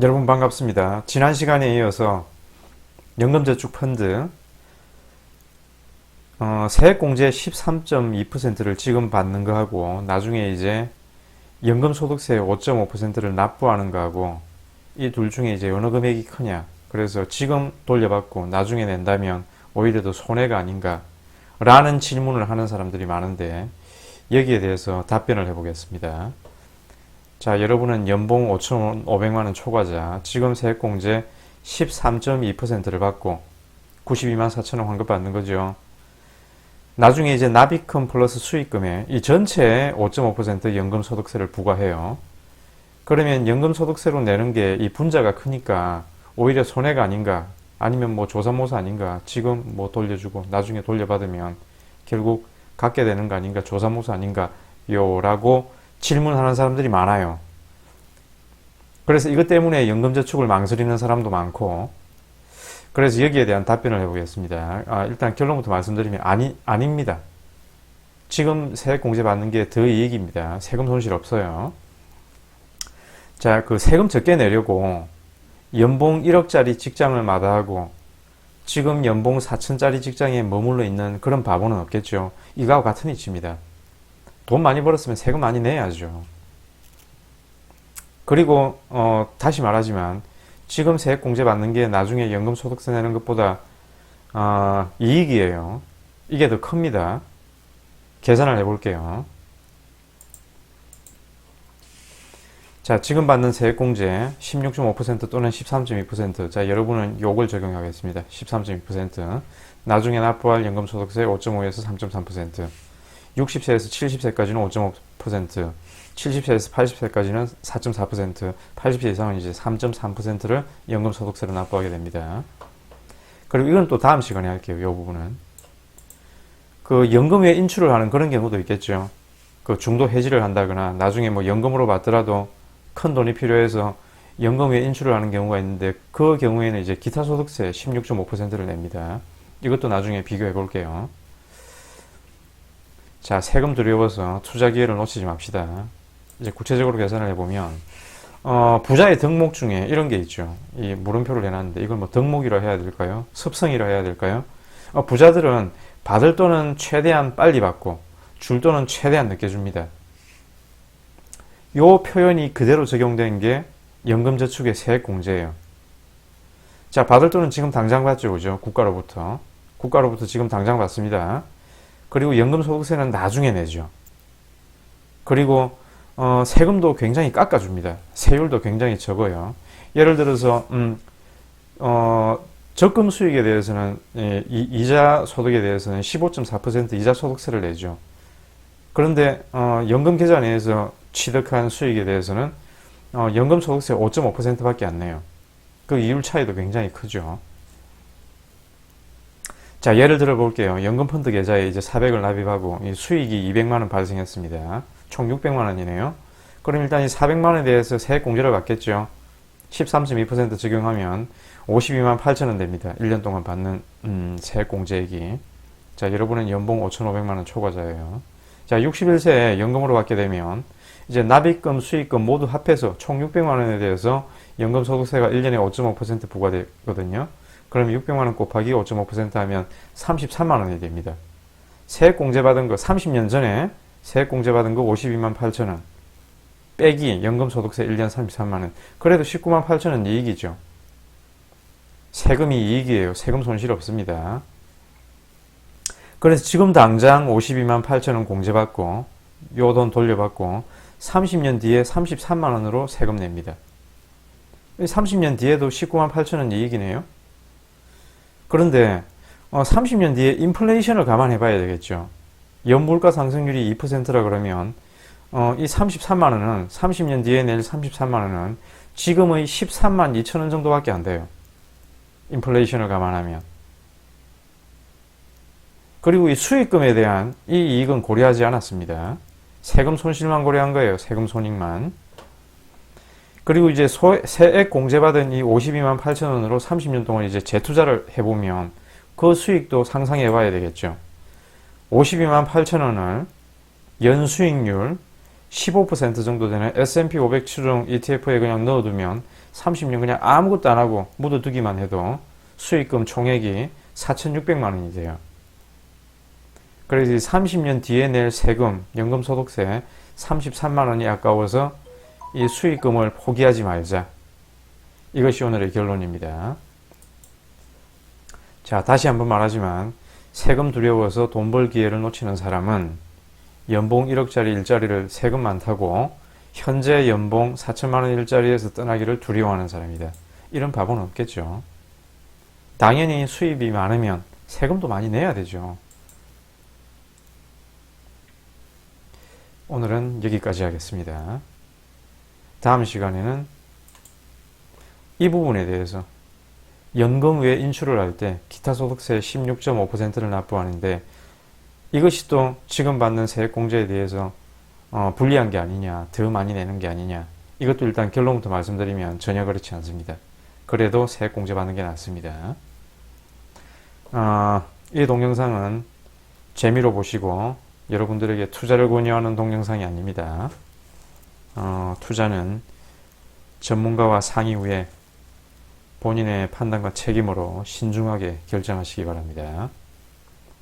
여러분 반갑습니다. 지난 시간에 이어서 연금저축펀드 세액공제 13.2%를 지금 받는 거하고 나중에 이제 연금소득세 5.5%를 납부하는 거하고 이 둘 중에 이제 어느 금액이 크냐, 그래서 지금 돌려받고 나중에 낸다면 오히려 더 손해가 아닌가 라는 질문을 하는 사람들이 많은데, 여기에 대해서 답변을 해보겠습니다. 자, 여러분은 연봉 5,500만원 초과자, 지금 세액공제 13.2%를 받고 92만 4천원 환급 받는 거죠. 나중에 이제 납입금 플러스 수익금에 이 전체에 5.5% 연금소득세를 부과해요. 그러면 연금소득세로 내는 게 이 분자가 크니까 오히려 손해가 아닌가, 아니면 뭐 조삼모사 아닌가, 지금 뭐 돌려주고 나중에 돌려받으면 결국 갖게 되는 거 아닌가, 조삼모사 아닌가 요라고 질문하는 사람들이 많아요. 그래서 이것 때문에 연금저축을 망설이는 사람도 많고, 그래서 여기에 대한 답변을 해보겠습니다. 일단 결론부터 말씀드리면 아닙니다. 지금 세액공제 받는 게 더 이익입니다. 세금 손실 없어요. 자, 그 세금 적게 내려고 연봉 1억짜리 직장을 마다하고 지금 연봉 4천짜리 직장에 머물러 있는 그런 바보는 없겠죠. 이거하고 같은 이치입니다. 돈 많이 벌었으면 세금 많이 내야죠. 그리고 다시 말하지만 지금 세액공제 받는 게 나중에 연금소득세 내는 것보다 이익이에요. 이게 더 큽니다. 계산을 해볼게요. 자, 지금 받는 세액공제 16.5% 또는 13.2%. 자, 여러분은 요걸 적용하겠습니다. 13.2%. 나중에 납부할 연금소득세 5.5에서 3.3%. 60세에서 70세까지는 5.5%, 70세에서 80세까지는 4.4%, 80세 이상은 이제 3.3%를 연금소득세로 납부하게 됩니다. 그리고 이건 또 다음 시간에 할게요. 이 부분은. 그 연금에 인출을 하는 그런 경우도 있겠죠. 그 중도 해지를 한다거나 나중에 뭐 연금으로 받더라도 큰 돈이 필요해서 연금에 인출을 하는 경우가 있는데, 그 경우에는 이제 기타 소득세 16.5%를 냅니다. 이것도 나중에 비교해 볼게요. 자, 세금 두려워서 투자 기회를 놓치지 맙시다. 이제 구체적으로 계산을 해보면, 부자의 덕목 중에 이런 게 있죠. 이 물음표를 해놨는데, 이걸 뭐 덕목이라 해야 될까요? 습성이라 해야 될까요? 부자들은 받을 돈은 최대한 빨리 받고, 줄 돈은 최대한 늦게 줍니다. 요 표현이 그대로 적용된 게 연금저축의 세액공제예요. 자, 받을 돈은 지금 당장 받죠, 그죠? 국가로부터 지금 당장 받습니다. 그리고 연금소득세는 나중에 내죠. 그리고 세금도 굉장히 깎아줍니다. 세율도 굉장히 적어요. 예를 들어서 적금 수익에 대해서는 이자 소득에 대해서는 15.4% 이자 소득세를 내죠. 그런데 연금 계좌 내에서 취득한 수익에 대해서는 연금소득세 5.5%밖에 안 내요. 그 이율 차이도 굉장히 크죠. 자, 예를 들어 볼게요. 연금펀드 계좌에 이제 400을 납입하고 이 수익이 200만원 발생했습니다. 총 600만원이네요. 그럼 일단 이 400만원에 대해서 세액공제를 받겠죠. 13.2% 적용하면 52만 8천원 됩니다. 1년 동안 받는 세액공제액이. 자, 여러분은 연봉 5,500만원 초과자예요. 자, 61세에 연금으로 받게 되면 이제 납입금, 수익금 모두 합해서 총 600만원에 대해서 연금소득세가 1년에 5.5% 부과되거든요. 그럼 600만원 곱하기 5.5% 하면 33만원이 됩니다. 세액공제 받은 거 30년 전에 세액공제 받은 거 52만 8천원 빼기 연금소득세 1년 33만원, 그래도 19만 8천원 이익이죠. 세금이 이익이에요. 세금 손실 없습니다. 그래서 지금 당장 52만 8천원 공제받고 요 돈 돌려받고 30년 뒤에 33만원으로 세금 냅니다. 30년 뒤에도 19만 8천원 이익이네요. 그런데 30년 뒤에 인플레이션을 감안해 봐야 되겠죠. 연물가 상승률이 2%라 그러면 이 33만원은 30년 뒤에 낼 33만원은 지금의 13만 2천원 정도밖에 안 돼요. 인플레이션을 감안하면. 그리고 이 수익금에 대한 이 이익은 고려하지 않았습니다. 세금 손실만 고려한 거예요. 세금 손익만. 그리고 이제 세액 공제받은 이 52만 8천원으로 30년 동안 이제 재투자를 해보면 그 수익도 상상해 봐야 되겠죠. 52만 8천원을 연수익률 15% 정도 되는 S&P 500 추종 ETF에 그냥 넣어두면 30년 그냥 아무것도 안 하고 묻어두기만 해도 수익금 총액이 4,600만 원이 돼요. 그래서 30년 뒤에 낼 세금, 연금소득세 33만 원이 아까워서 이 수익금을 포기하지 말자. 이것이 오늘의 결론입니다. 자, 다시 한번 말하지만 세금 두려워서 돈 벌 기회를 놓치는 사람은 연봉 1억짜리 일자리를 세금 많다고 현재 연봉 4천만 원 일자리에서 떠나기를 두려워하는 사람이다. 이런 바보는 없겠죠. 당연히 수입이 많으면 세금도 많이 내야 되죠. 오늘은 여기까지 하겠습니다. 다음 시간에는 이 부분에 대해서 연금 외 인출을 할 때 기타 소득세 16.5%를 납부하는데 이것이 또 지금 받는 세액공제에 대해서 불리한 게 아니냐, 더 많이 내는 게 아니냐, 이것도 일단 결론부터 말씀드리면 전혀 그렇지 않습니다. 그래도 세액공제 받는 게 낫습니다. 이 동영상은 재미로 보시고 여러분들에게 투자를 권유하는 동영상이 아닙니다. 투자는 전문가와 상의 후에 본인의 판단과 책임으로 신중하게 결정하시기 바랍니다.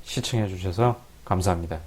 시청해 주셔서 감사합니다.